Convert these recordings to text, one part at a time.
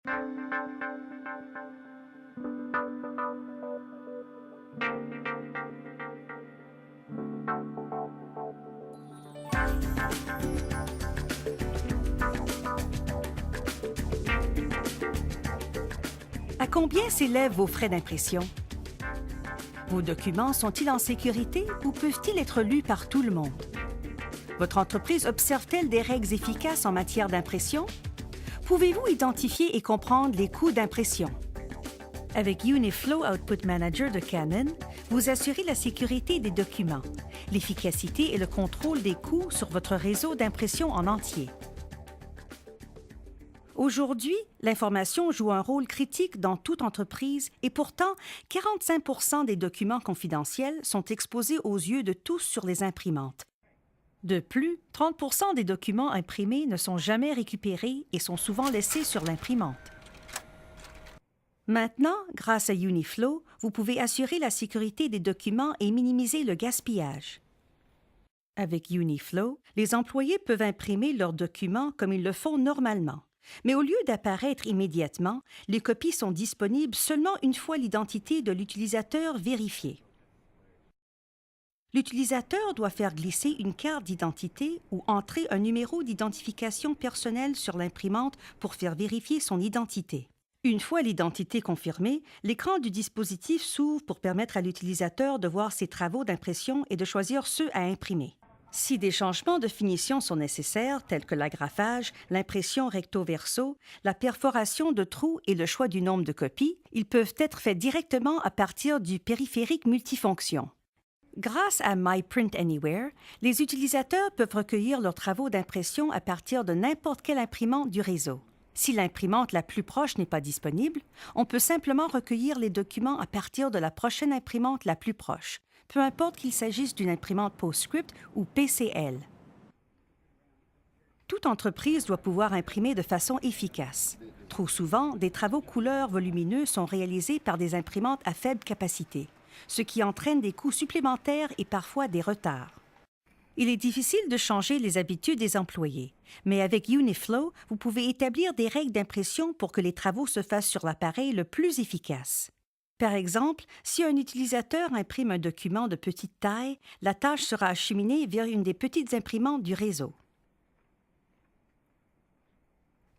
À combien s'élèvent vos frais d'impression? Vos documents sont-ils en sécurité ou peuvent-ils être lus par tout le monde? Votre entreprise observe-t-elle des règles efficaces en matière d'impression? Pouvez-vous identifier et comprendre les coûts d'impression? Avec Uniflow Output Manager de Canon, vous assurez la sécurité des documents, l'efficacité et le contrôle des coûts sur votre réseau d'impression en entier. Aujourd'hui, l'information joue un rôle critique dans toute entreprise et pourtant, 45 % des documents confidentiels sont exposés aux yeux de tous sur les imprimantes. De plus, 30 % des documents imprimés ne sont jamais récupérés et sont souvent laissés sur l'imprimante. Maintenant, grâce à Uniflow, vous pouvez assurer la sécurité des documents et minimiser le gaspillage. Avec Uniflow, les employés peuvent imprimer leurs documents comme ils le font normalement. Mais au lieu d'apparaître immédiatement, les copies sont disponibles seulement une fois l'identité de l'utilisateur vérifiée. L'utilisateur doit faire glisser une carte d'identité ou entrer un numéro d'identification personnelle sur l'imprimante pour faire vérifier son identité. Une fois l'identité confirmée, l'écran du dispositif s'ouvre pour permettre à l'utilisateur de voir ses travaux d'impression et de choisir ceux à imprimer. Si des changements de finition sont nécessaires, tels que l'agrafage, l'impression recto-verso, la perforation de trous et le choix du nombre de copies, ils peuvent être faits directement à partir du périphérique multifonction. Grâce à My Print Anywhere, les utilisateurs peuvent recueillir leurs travaux d'impression à partir de n'importe quelle imprimante du réseau. Si l'imprimante la plus proche n'est pas disponible, on peut simplement recueillir les documents à partir de la prochaine imprimante la plus proche, peu importe qu'il s'agisse d'une imprimante PostScript ou PCL. Toute entreprise doit pouvoir imprimer de façon efficace. Trop souvent, des travaux couleurs volumineux sont réalisés par des imprimantes à faible capacité, ce qui entraîne des coûts supplémentaires et parfois des retards. Il est difficile de changer les habitudes des employés, mais avec Uniflow, vous pouvez établir des règles d'impression pour que les travaux se fassent sur l'appareil le plus efficace. Par exemple, si un utilisateur imprime un document de petite taille, la tâche sera acheminée vers une des petites imprimantes du réseau.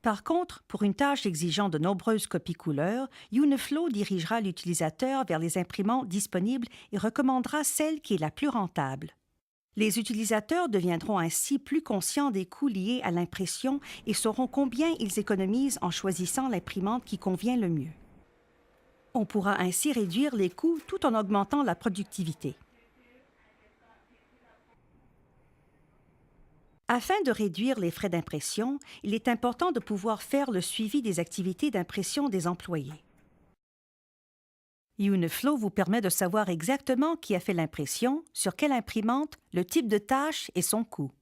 Par contre, pour une tâche exigeant de nombreuses copies couleurs, Uniflow dirigera l'utilisateur vers les imprimantes disponibles et recommandera celle qui est la plus rentable. Les utilisateurs deviendront ainsi plus conscients des coûts liés à l'impression et sauront combien ils économisent en choisissant l'imprimante qui convient le mieux. On pourra ainsi réduire les coûts tout en augmentant la productivité. Afin de réduire les frais d'impression, il est important de pouvoir faire le suivi des activités d'impression des employés. Uniflow vous permet de savoir exactement qui a fait l'impression, sur quelle imprimante, le type de tâche et son coût.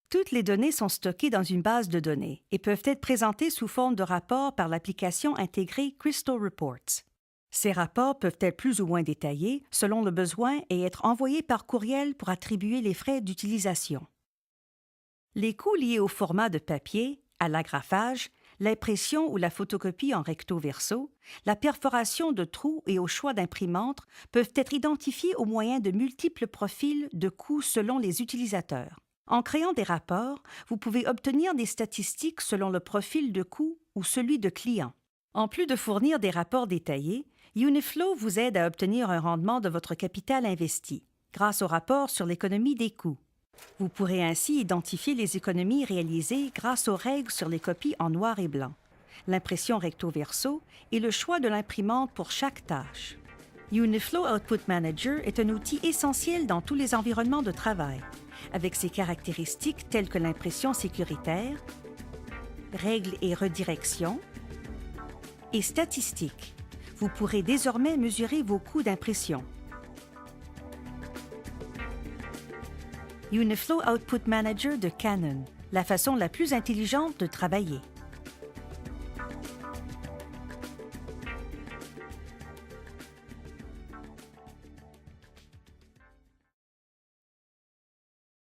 Toutes les données sont stockées dans une base de données et peuvent être présentées sous forme de rapports par l'application intégrée Crystal Reports. Ces rapports peuvent être plus ou moins détaillés selon le besoin et être envoyés par courriel pour attribuer les frais d'utilisation. Les coûts liés au format de papier, à l'agrafage, l'impression ou la photocopie en recto-verso, la perforation de trous et au choix d'imprimante peuvent être identifiés au moyen de multiples profils de coûts selon les utilisateurs. En créant des rapports, vous pouvez obtenir des statistiques selon le profil de coût ou celui de client. En plus de fournir des rapports détaillés, Uniflow vous aide à obtenir un rendement de votre capital investi, grâce au rapport sur l'économie des coûts. Vous pourrez ainsi identifier les économies réalisées grâce aux règles sur les copies en noir et blanc, l'impression recto-verso et le choix de l'imprimante pour chaque tâche. Uniflow Output Manager est un outil essentiel dans tous les environnements de travail, avec ses caractéristiques telles que l'impression sécuritaire, règles et redirections, et statistiques. Vous pourrez désormais mesurer vos coûts d'impression. Uniflow Output Manager de Canon, la façon la plus intelligente de travailler.